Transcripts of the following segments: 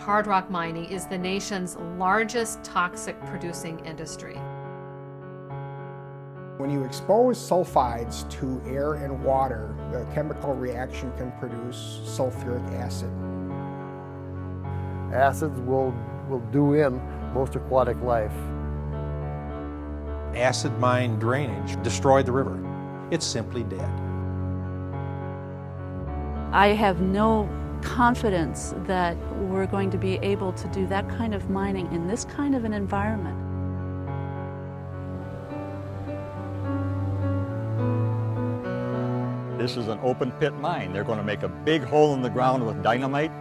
hard rock mining is the nation's largest toxic producing industry. When you expose sulfides to air and water, the chemical reaction can produce sulfuric acid. Acids will do in most aquatic life. Acid mine drainage destroyed the river. It's simply dead. I have no confidence that we're going to be able to do that kind of mining in this kind of an environment. This is an open pit mine. They're going to make a big hole in the ground with dynamite.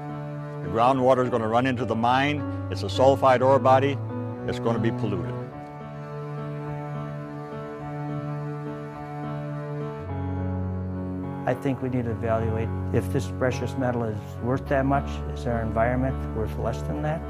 The groundwater is going to run into the mine. It's a sulfide ore body. It's going to be polluted. I think we need to evaluate if this precious metal is worth that much. Is our environment worth less than that?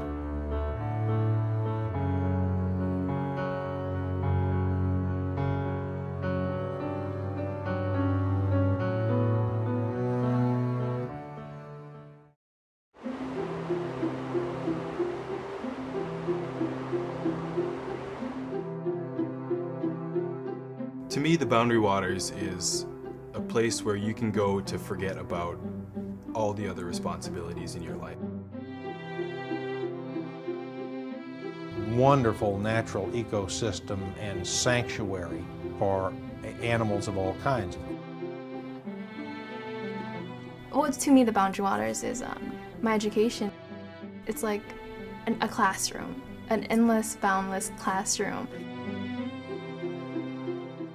To me, the Boundary Waters is a place where you can go to forget about all the other responsibilities in your life. Wonderful natural ecosystem and sanctuary for animals of all kinds. Well, to me, the Boundary Waters is my education. It's like a classroom, an endless, boundless classroom.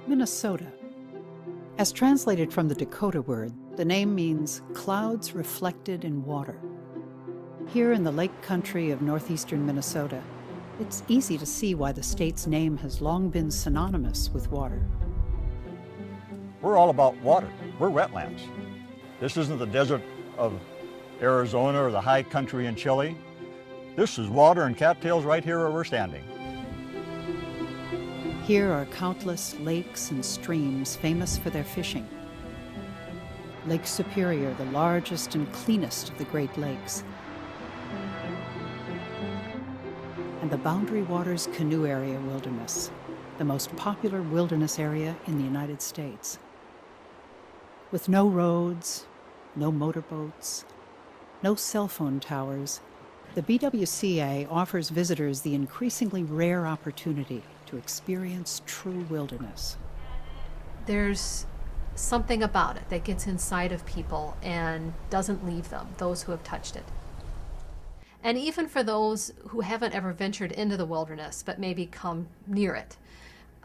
Minnesota. As translated from the Dakota word, the name means clouds reflected in water. Here in the lake country of northeastern Minnesota, it's easy to see why the state's name has long been synonymous with water. We're all about water. We're wetlands. This isn't the desert of Arizona or the high country in Chile. This is water and cattails right here where we're standing. Here are countless lakes and streams famous for their fishing. Lake Superior, the largest and cleanest of the Great Lakes. And the Boundary Waters Canoe Area Wilderness, the most popular wilderness area in the United States. With no roads, no motorboats, no cell phone towers, the BWCA offers visitors the increasingly rare opportunity to experience true wilderness. There's something about it that gets inside of people and doesn't leave them, those who have touched it. And even for those who haven't ever ventured into the wilderness but maybe come near it,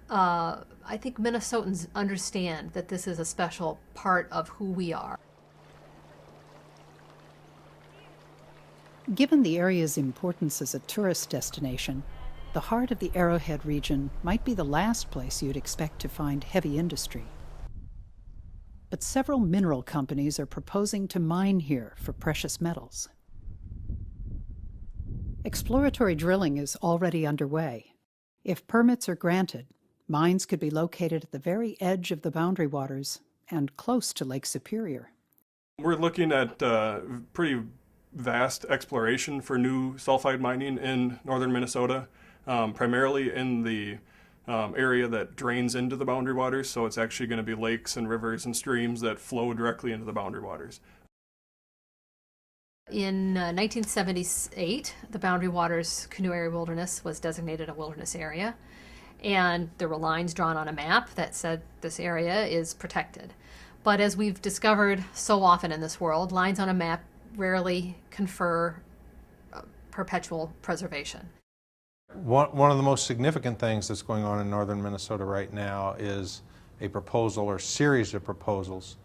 I think Minnesotans understand that this is a special part of who we are. Given the area's importance as a tourist destination, the heart of the Arrowhead region might be the last place you'd expect to find heavy industry. But several mineral companies are proposing to mine here for precious metals. Exploratory drilling is already underway. If permits are granted, mines could be located at the very edge of the Boundary Waters and close to Lake Superior. We're looking at pretty vast exploration for new sulfide mining in northern Minnesota. Primarily in the area that drains into the Boundary Waters, so it's actually going to be lakes and rivers and streams that flow directly into the Boundary Waters. In 1978, the Boundary Waters Canoe Area Wilderness was designated a wilderness area, and there were lines drawn on a map that said this area is protected. But as we've discovered so often in this world, lines on a map rarely confer perpetual preservation. One of the most significant things that's going on in northern Minnesota right now is a proposal or series of proposals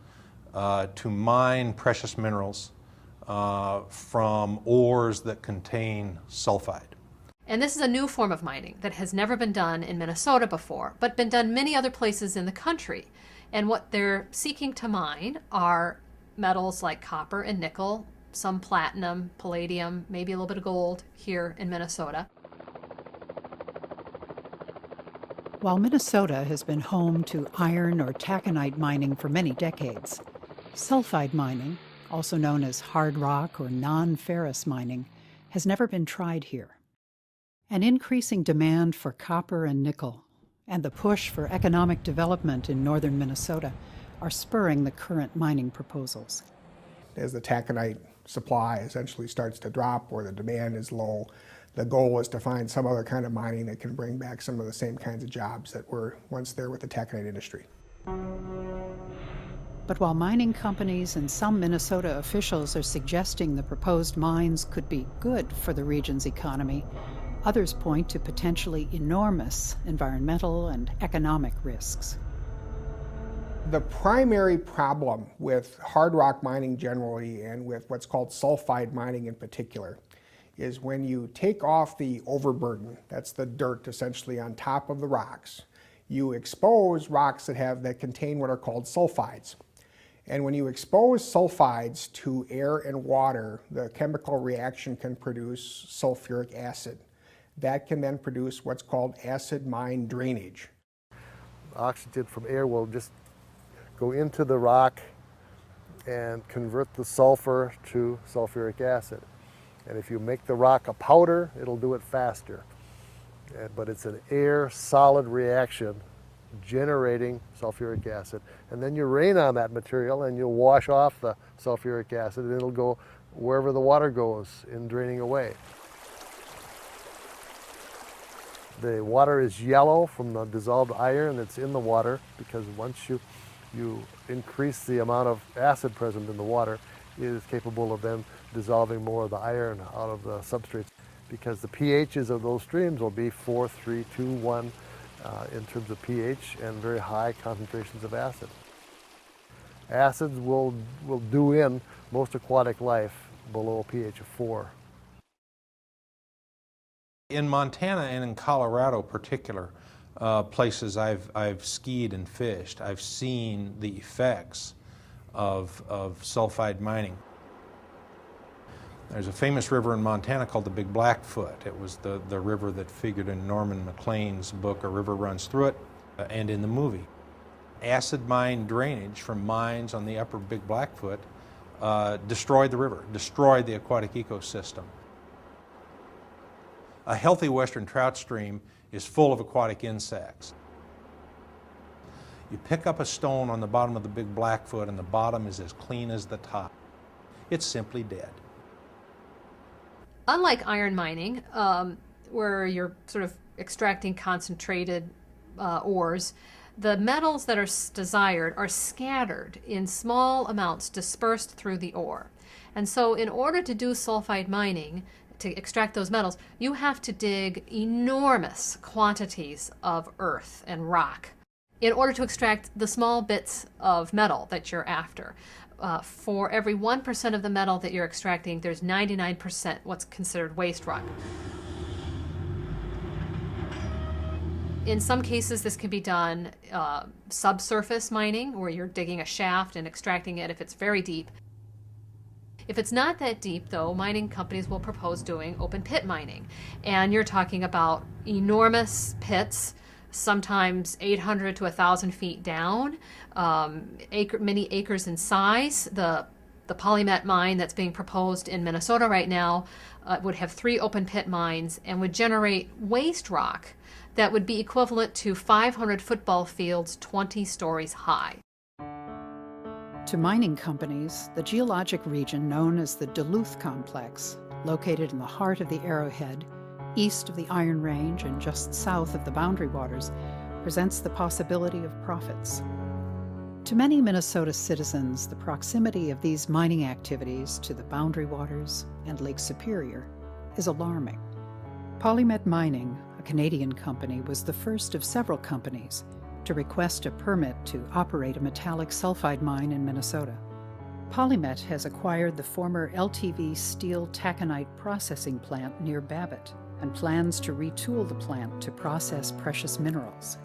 to mine precious minerals from ores that contain sulfide. And this is a new form of mining that has never been done in Minnesota before, but been done many other places in the country. And what they're seeking to mine are metals like copper and nickel, some platinum, palladium, maybe a little bit of gold here in Minnesota. While Minnesota has been home to iron or taconite mining for many decades, sulfide mining, also known as hard rock or non-ferrous mining, has never been tried here. An increasing demand for copper and nickel and the push for economic development in northern Minnesota are spurring the current mining proposals. As the taconite supply essentially starts to drop or the demand is low, the goal is to find some other kind of mining that can bring back some of the same kinds of jobs that were once there with the taconite industry. But while mining companies and some Minnesota officials are suggesting the proposed mines could be good for the region's economy, others point to potentially enormous environmental and economic risks. The primary problem with hard rock mining generally and with what's called sulfide mining in particular is when you take off the overburden, that's the dirt essentially on top of the rocks, you expose rocks that contain what are called sulfides. And when you expose sulfides to air and water, the chemical reaction can produce sulfuric acid. That can then produce what's called acid mine drainage. Oxygen from air will just go into the rock and convert the sulfur to sulfuric acid. And if you make the rock a powder, it'll do it faster. But it's an air solid reaction generating sulfuric acid. And then you rain on that material and you'll wash off the sulfuric acid and it'll go wherever the water goes in draining away. The water is yellow from the dissolved iron that's in the water because once you increase the amount of acid present in the water, it is capable of then dissolving more of the iron out of the substrates because the pHs of those streams will be 4, 3, 2, 1 in terms of pH and very high concentrations of acid. Acids will do in most aquatic life below a pH of 4. In Montana and in Colorado particular, places I've skied and fished, I've seen the effects of sulfide mining. There's a famous river in Montana called the Big Blackfoot. It was the river that figured in Norman Maclean's book, A River Runs Through It, and in the movie. Acid mine drainage from mines on the upper Big Blackfoot destroyed the river, destroyed the aquatic ecosystem. A healthy western trout stream is full of aquatic insects. You pick up a stone on the bottom of the Big Blackfoot and the bottom is as clean as the top. It's simply dead. Unlike iron mining, where you're sort of extracting concentrated ores, the metals that are desired are scattered in small amounts dispersed through the ore. And so in order to do sulfide mining, to extract those metals, you have to dig enormous quantities of earth and rock in order to extract the small bits of metal that you're after. For every 1% of the metal that you're extracting, there's 99% what's considered waste rock. In some cases, this can be done subsurface mining, where you're digging a shaft and extracting it if it's very deep. If it's not that deep, though, mining companies will propose doing open pit mining. And you're talking about enormous pits, sometimes 800 to 1,000 feet down, many acres in size. The Polymet mine that's being proposed in Minnesota right now would have 3 open pit mines and would generate waste rock that would be equivalent to 500 football fields 20 stories high. To mining companies, the geologic region known as the Duluth Complex, located in the heart of the Arrowhead, east of the Iron Range and just south of the Boundary Waters, presents the possibility of profits. To many Minnesota citizens, the proximity of these mining activities to the Boundary Waters and Lake Superior is alarming. Polymet Mining, a Canadian company, was the first of several companies to request a permit to operate a metallic sulfide mine in Minnesota. Polymet has acquired the former LTV steel taconite processing plant near Babbitt and plans to retool the plant to process precious minerals.